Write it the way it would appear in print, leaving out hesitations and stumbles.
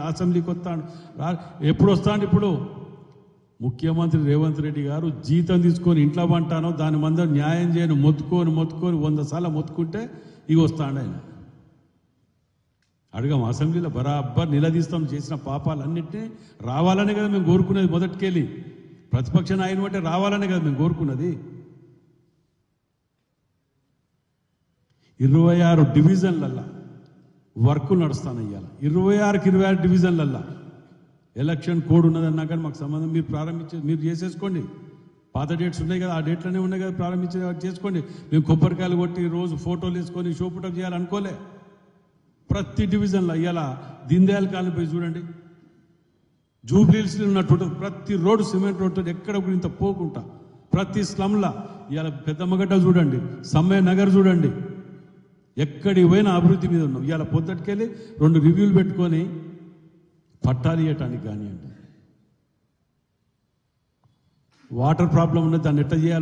అసెంబ్లీకి వస్తాడు ఎప్పుడు వస్తాడు? ఇప్పుడు ముఖ్యమంత్రి రేవంత్ రెడ్డి గారు జీతం తీసుకొని ఇంట్లో పంటానో దాని మంద న్యాయం చేయను మొత్తుకొని 100 సార్లు మొత్తుకుంటే ఇక వస్తాడు ఆయన. అడగం అసెంబ్లీలో బరాబర్ నిలదీస్తాం చేసిన పాపాలన్నింటినీ. రావాలనే కదా మేము కోరుకునేది మొదటికెళ్ళి. ప్రతిపక్ష నాయకుడు అంటే రావాలనే కదా మేము కోరుకున్నది. 26 డివిజన్లల్లా వర్కులు నడుస్తాను ఇవాళ. 26కి 26 డివిజన్లల్లా ఎలక్షన్ కోడ్ ఉన్నదన్నా కానీ మాకు సంబంధం. మీరు చేసేసుకోండి. పాత డేట్స్ ఉన్నాయి కదా, ఆ డేట్లోనే ఉన్నాయి కదా, చేసుకోండి. మేము కొబ్బరికాయలు కొట్టి రోజు ఫోటోలు వేసుకొని షోపుటప్ చేయాలనుకోలే. ప్రతి డివిజన్లో ఇవాళ దీన్ దయాళ్ కాలనీ పోయి చూడండి, జూబ్లీహిల్స్లో ఉన్నట్టు ప్రతి రోడ్డు సిమెంట్ రోడ్డు ఎక్కడ కూడా ఇంత పోకుండా ప్రతి స్లమ్లా ఇవాళ పెద్దమ్మగడ్డ చూడండి, సమ్మయ్య నగర్ చూడండి, ఎక్కడికి పోయినా అభివృద్ధి మీద ఉన్నాం. ఇవాళ పొద్దుటికెళ్ళి 2 రివ్యూలు పెట్టుకొని పట్టాలు ఇవ్వటానికి కానివ్వండి, వాటర్ ప్రాబ్లం ఉన్నది, దాన్ని ఎట్లా చేయాలి